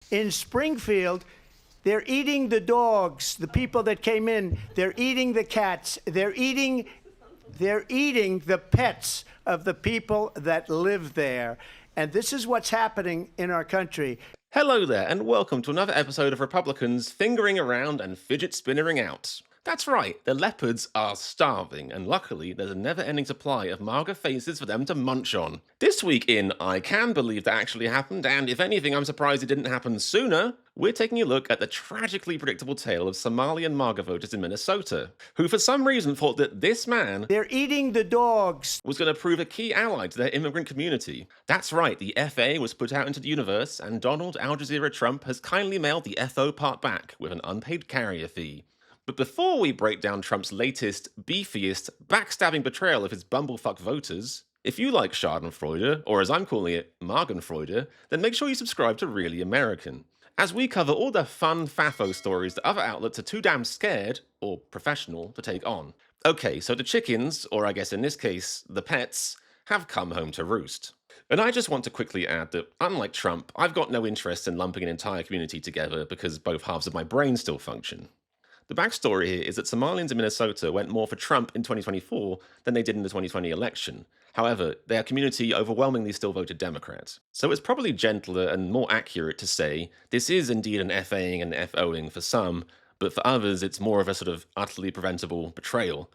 In Springfield, they're eating the dogs, the people that came in. They're eating the cats. They're eating the pets of the people that live there. And this is what's happening in our country. Hello there, and welcome to another episode of Republicans fingering around and fidget spinnering out. That's right, the leopards are starving, and luckily there's a never-ending supply of MAGA faces for them to munch on. This week in I Can Believe That Actually Happened, and if anything I'm surprised it didn't happen sooner, we're taking a look at the tragically predictable tale of Somali and MAGA voters in Minnesota, who for some reason thought that this man They're eating the dogs. was going to prove a key ally to their immigrant community. That's right, the FA was put out into the universe, and Donald Al Jazeera Trump has kindly mailed the FO part back with an unpaid carrier fee. But before we break down Trump's latest, beefiest, backstabbing betrayal of his bumblefuck voters, if you like Schadenfreude, or as I'm calling it, Magenfreude, then make sure you subscribe to Really American, as we cover all the fun FAFO stories that other outlets are too damn scared, or professional, to take on. Okay, so the chickens, or I guess in this case, the pets, have come home to roost. And I just want to quickly add that, unlike Trump, I've got no interest in lumping an entire community together because both halves of my brain still function. The backstory here is that Somalians in Minnesota went more for Trump in 2024 than they did in the 2020 election. However, their community overwhelmingly still voted Democrat. So it's probably gentler and more accurate to say this is indeed an FAing and FOing for some, but for others it's more of a sort of utterly preventable betrayal,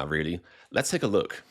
really. Let's take a look.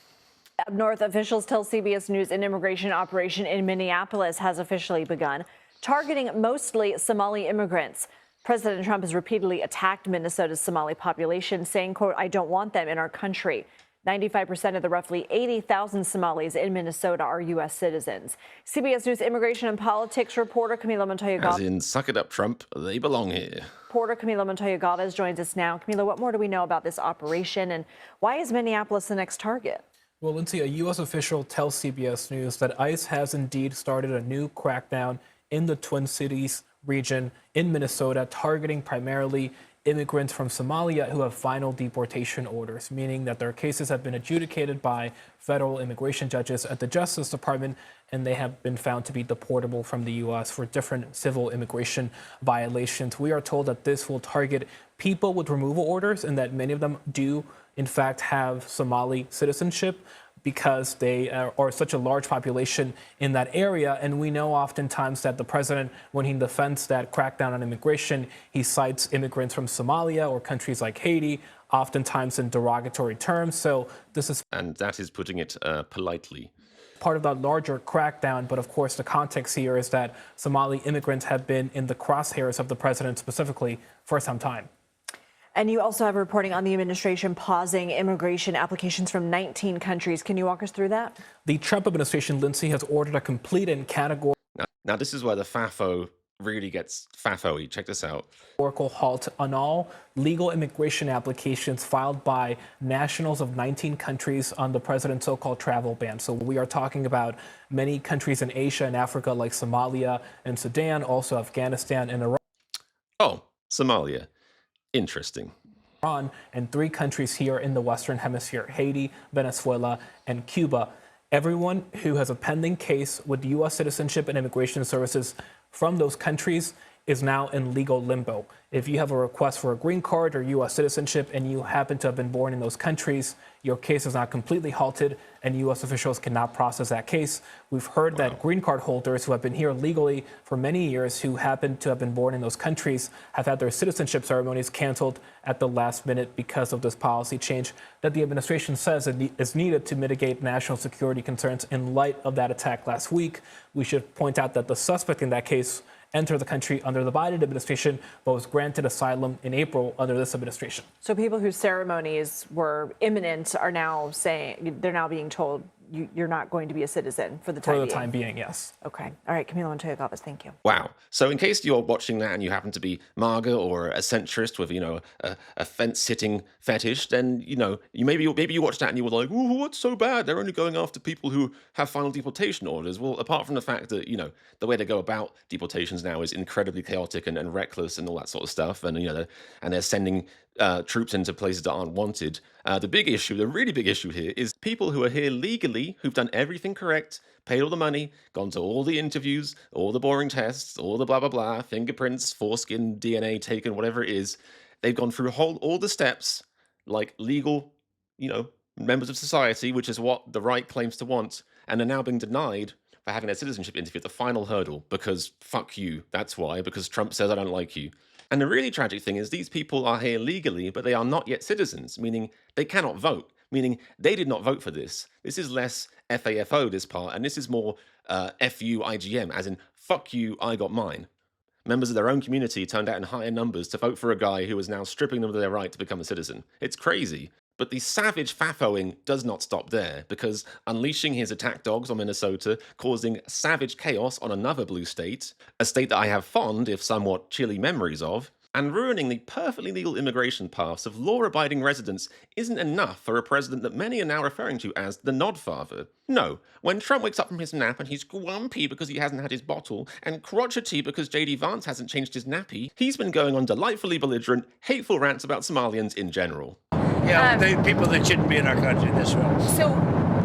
Up north, officials tell CBS News an immigration operation in Minneapolis has officially begun, targeting mostly Somali immigrants. President Trump has repeatedly attacked Minnesota's Somali population, saying, quote, "I don't want them in our country." 95% of the roughly 80,000 Somalis in Minnesota are U.S. citizens. CBS News immigration and politics reporter Camila Montoya As in, suck it up, Trump, they belong here. Reporter Camila Montoya Galvez joins us now. Camila, what more do we know about this operation, and why is Minneapolis the next target? Well, Lindsay, a U.S. official tells CBS News that ICE has indeed started a new crackdown in the Twin Cities region in Minnesota, targeting primarily immigrants from Somalia who have final deportation orders, meaning that their cases have been adjudicated by federal immigration judges at the Justice Department, and they have been found to be deportable from the U.S. for different civil immigration violations. We are told that this will target people with removal orders and that many of them do, in fact, have Somali citizenship, because they are such a large population in that area. And we know oftentimes that the president, when he defends that crackdown on immigration, he cites immigrants from Somalia or countries like Haiti, oftentimes in derogatory terms. So this is... And that is putting it politely. Part of that larger crackdown, but of course the context here is that Somali immigrants have been in the crosshairs of the president specifically for some time. And you also have reporting on the administration pausing immigration applications from 19 countries. Can you walk us through that? The Trump administration, Lindsay, has ordered a complete and categorical Now this is where the FAFO really gets FAFO-y. Check this out. halt on all legal immigration applications filed by nationals of 19 countries on the president's so-called travel ban. So we are talking about many countries in Asia and Africa like Somalia and Sudan, also Afghanistan and Iran. Oh, Somalia. Interesting. And 3 countries here in the Western Hemisphere, Haiti, Venezuela, and Cuba. Everyone who has a pending case with U.S. Citizenship and Immigration Services from those countries is now in legal limbo. If you have a request for a green card or U.S. citizenship and you happen to have been born in those countries, your case is not completely halted and U.S. officials cannot process that case. We've heard that green card holders who have been here legally for many years who happen to have been born in those countries have had their citizenship ceremonies canceled at the last minute because of this policy change that the administration says is needed to mitigate national security concerns in light of that attack last week. We should point out that the suspect in that case entered the country under the Biden administration, but was granted asylum in April under this administration. So people whose ceremonies were imminent are now saying, they're now being told, you're not going to be a citizen for the time being. For the time being, yes. Okay. All right. Camila Montoya Galvez, thank you. Wow. So in case you're watching that and you happen to be MAGA or a centrist with, a fence-sitting fetish, then, maybe you watch that and you were like, "Ooh, what's so bad? They're only going after people who have final deportation orders." Well, apart from the fact that, the way they go about deportations now is incredibly chaotic and reckless and all that sort of stuff. And, and they're sending troops into places that aren't wanted. The big issue, the really big issue here, is people who are here legally, who've done everything correct, paid all the money, gone to all the interviews, all the boring tests, all the blah, blah, blah, fingerprints, foreskin, DNA taken, whatever it is. They've gone through all the steps, like legal, members of society, which is what the right claims to want, and are now being denied for having their citizenship interview at the final hurdle because fuck you. That's why, because Trump says I don't like you. And the really tragic thing is these people are here legally, but they are not yet citizens, meaning they cannot vote, meaning they did not vote for this. This is less FAFO, this part, and this is more FU IGM, as in fuck you, I got mine. Members of their own community turned out in higher numbers to vote for a guy who is now stripping them of their right to become a citizen. It's crazy. But the savage fafoing does not stop there, because unleashing his attack dogs on Minnesota, causing savage chaos on another blue state, a state that I have fond, if somewhat chilly memories of, and ruining the perfectly legal immigration paths of law-abiding residents isn't enough for a president that many are now referring to as the Nodfather. No, when Trump wakes up from his nap and he's grumpy because he hasn't had his bottle, and crotchety because J.D. Vance hasn't changed his nappy, he's been going on delightfully belligerent, hateful rants about Somalians in general. Yeah, the people that shouldn't be in our country, this one. So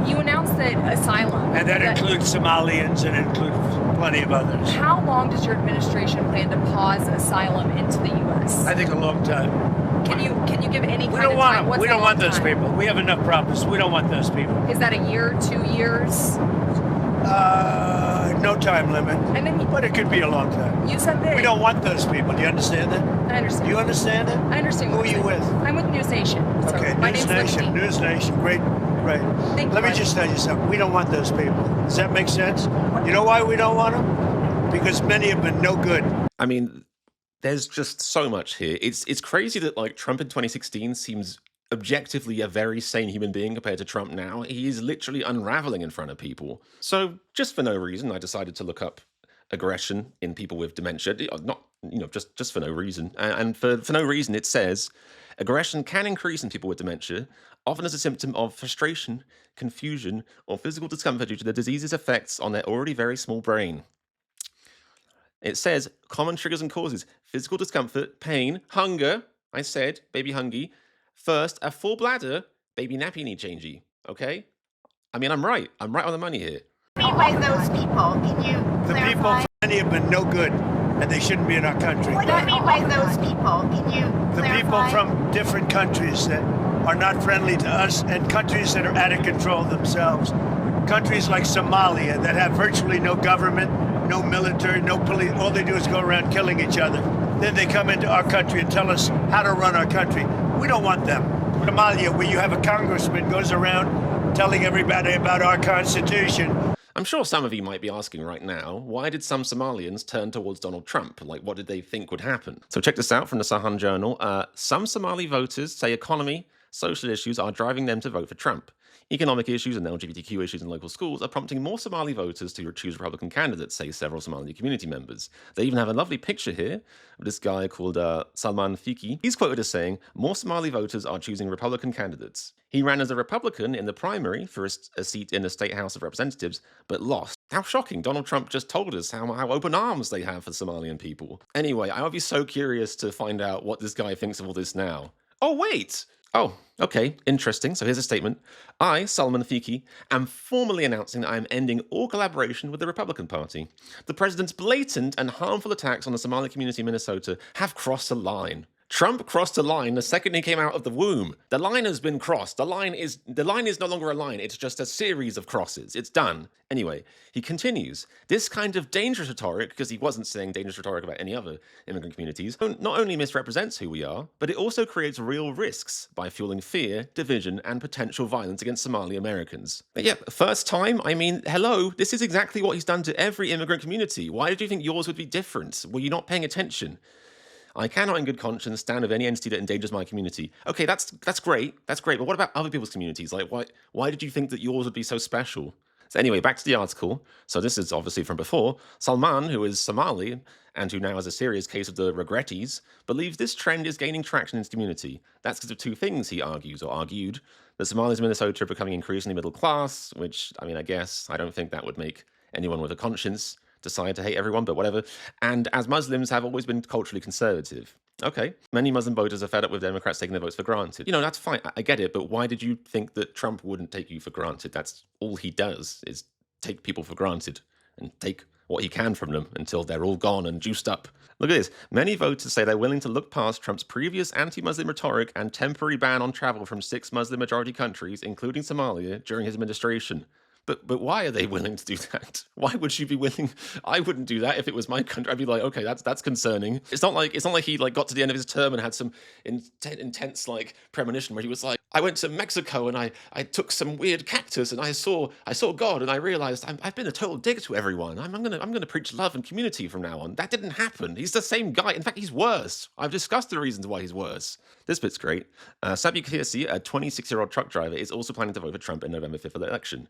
you announced that asylum. And that includes Somalians and includes plenty of others. How long does your administration plan to pause asylum into the U.S.? I think a long time. Can you give any We kind don't of want time? them. What's We a don't long want those time? people. We have enough problems. We don't want those people. Is that a year, 2 years? No time limit. And then But it could be a long time. you said that. We don't want those people. Do you understand that? I understand. Do you understand it? I understand. Who what are you're you saying. with? I'm with News Nation. So Okay, my News name's Nation. Liberty. News Nation. Great. Thank you, Let me Mike. just tell you something. We don't want those people. Does that make sense? You know why we don't want them? Because many have been no good. I mean, there's just so much here. It's crazy that like Trump in 2016 seems objectively a very sane human being compared to Trump now. He is literally unraveling in front of people. So just for no reason, I decided to look up aggression in people with dementia. Not, just for no reason. And for no reason, it says aggression can increase in people with dementia, often as a symptom of frustration, confusion, or physical discomfort due to the disease's effects on their already very small brain. It says common triggers and causes: physical discomfort, pain, hunger. I said, baby hungry. First, a full bladder, baby nappy need changey. Okay? I mean, I'm right. I'm right on the money here. By those people, can you The people, clarify? many have been no good, and they shouldn't be in our country. What do you mean by those people? Can you The people clarify? from different countries that are not friendly to us, and countries that are out of control themselves. Countries like Somalia that have virtually no government, no military, no police. All they do is go around killing each other. Then they come into our country and tell us how to run our country. We don't want them. Somalia, where you have a congressman goes around telling everybody about our constitution. I'm sure some of you might be asking right now, why did some Somalians turn towards Donald Trump? Like, what did they think would happen? So check this out from the Sahan Journal. Some Somali voters say economy, social issues are driving them to vote for Trump. Economic issues and LGBTQ issues in local schools are prompting more Somali voters to choose Republican candidates, say several Somali community members. They even have a lovely picture here of this guy called Salman Fiki. He's quoted as saying, more Somali voters are choosing Republican candidates. He ran as a Republican in the primary for a seat in the State House of Representatives, but lost. How shocking. Donald Trump just told us how open arms they have for Somalian people. Anyway, I would be so curious to find out what this guy thinks of all this now. Oh, wait! Oh, okay, interesting. So here's a statement. I, Salman Fiki, am formally announcing that I am ending all collaboration with the Republican Party. The president's blatant and harmful attacks on the Somali community in Minnesota have crossed a line. Trump crossed a line the second he came out of the womb. The line has been crossed. The line is no longer a line. It's just a series of crosses. It's done. Anyway, he continues. This kind of dangerous rhetoric, because he wasn't saying dangerous rhetoric about any other immigrant communities, not only misrepresents who we are, but it also creates real risks by fueling fear, division, and potential violence against Somali Americans. But yeah, first time, I mean, hello, this is exactly what he's done to every immigrant community. Why did you think yours would be different? Were you not paying attention? I cannot in good conscience stand with any entity that endangers my community. Okay, that's great. That's great. But what about other people's communities? Like, why did you think that yours would be so special? So anyway, back to the article. So this is obviously from before. Salman, who is Somali and who now has a serious case of the regretties, believes this trend is gaining traction in his community. That's because of two things, he argues, or argued. The Somalis in Minnesota are becoming increasingly middle class, which, I mean, I guess, I don't think that would make anyone with a conscience decide to hate everyone, but whatever. And as Muslims have always been culturally conservative. Okay, many Muslim voters are fed up with Democrats taking their votes for granted. That's fine. I get it, but why did you think that Trump wouldn't take you for granted? That's all he does, is take people for granted and take what he can from them until they're all gone and juiced up. Look at this. Many voters say they're willing to look past Trump's previous anti-Muslim rhetoric and temporary ban on travel from 6 Muslim-majority countries, including Somalia, during his administration. But why are they willing to do that? Why would you be willing? I wouldn't do that if it was my country. I'd be like, okay, that's concerning. It's not like he got to the end of his term and had some intense premonition where he was like, I went to Mexico and I took some weird cactus and I saw God and I realized I've been a total dick to everyone. I'm gonna preach love and community from now on. That didn't happen. He's the same guy. In fact, he's worse. I've discussed the reasons why he's worse. This bit's great. Sabi Kirsi, a 26-year-old truck driver, is also planning to vote for Trump in November 5th for the election.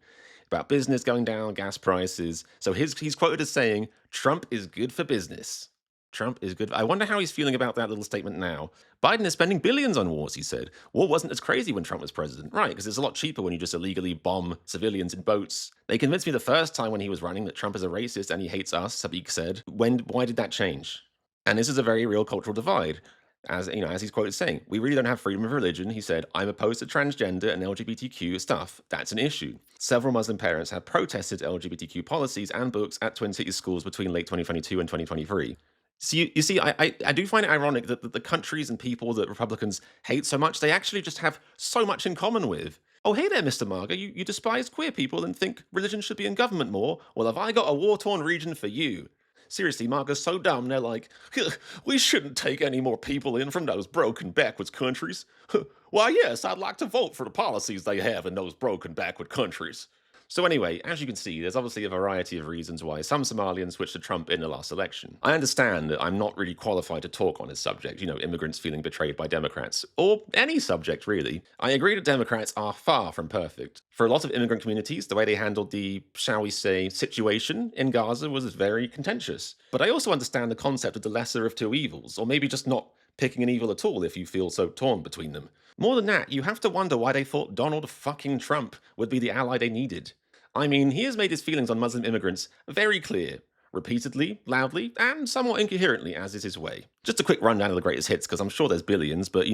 About business going down, gas prices. So he's quoted as saying, Trump is good for business. Trump is good. I wonder how he's feeling about that little statement now. Biden is spending billions on wars, he said. War wasn't as crazy when Trump was president. Right, because it's a lot cheaper when you just illegally bomb civilians in boats. They convinced me the first time when he was running that Trump is a racist and he hates us, Sadiq said. Why did that change? And this is a very real cultural divide. As he's quoted saying, we really don't have freedom of religion. He said, I'm opposed to transgender and LGBTQ stuff. That's an issue. Several Muslim parents have protested LGBTQ policies and books at Twin Cities schools between late 2022 and 2023. So you see, I do find it ironic that the countries and people that Republicans hate so much, they actually just have so much in common with. Oh, hey there, Mr. MAGA, you despise queer people and think religion should be in government more? Well, have I got a war-torn region for you? Seriously, MAGA's so dumb, they're like, we shouldn't take any more people in from those broken backwards countries. Why, yes, I'd like to vote for the policies they have in those broken backward countries. So anyway, as you can see, there's obviously a variety of reasons why some Somalians switched to Trump in the last election. I understand that I'm not really qualified to talk on this subject, immigrants feeling betrayed by Democrats, or any subject really. I agree that Democrats are far from perfect. For a lot of immigrant communities, the way they handled the, shall we say, situation in Gaza was very contentious. But I also understand the concept of the lesser of two evils, or maybe just not picking an evil at all if you feel so torn between them. More than that, you have to wonder why they thought Donald fucking Trump would be the ally they needed. I mean, he has made his feelings on Muslim immigrants very clear, repeatedly, loudly, and somewhat incoherently, as is his way. Just a quick rundown of the greatest hits, because I'm sure there's billions, but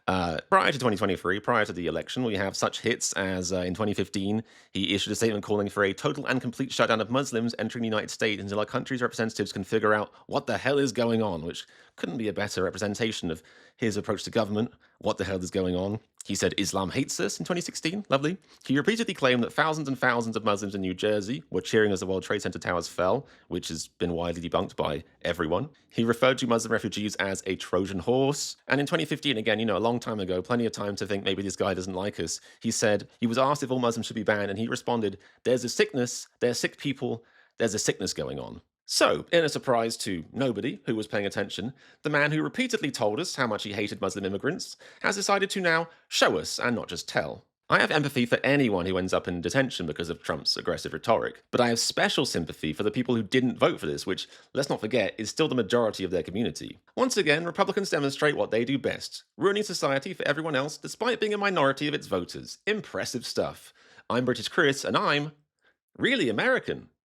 prior to 2023, prior to the election, we have such hits as in 2015, he issued a statement calling for a total and complete shutdown of Muslims entering the United States until our country's representatives can figure out what the hell is going on, which couldn't be a better representation of his approach to government. What the hell is going on? He said Islam hates us in 2016. Lovely. He repeatedly claimed that thousands and thousands of Muslims in New Jersey were cheering as the World Trade Center towers fell, which has been widely debunked by everyone. He referred to Muslim refugees as a Trojan horse. And in 2015, again, a long time ago, plenty of time to think maybe this guy doesn't like us, he said he was asked if all Muslims should be banned, and he responded, there's a sickness, they're sick people, there's a sickness going on. So, in a surprise to nobody who was paying attention, the man who repeatedly told us how much he hated Muslim immigrants has decided to now show us and not just tell. I have empathy for anyone who ends up in detention because of Trump's aggressive rhetoric, but I have special sympathy for the people who didn't vote for this, which, let's not forget, is still the majority of their community. Once again, Republicans demonstrate what they do best, ruining society for everyone else despite being a minority of its voters. Impressive stuff. I'm British Chris, and I'm really American.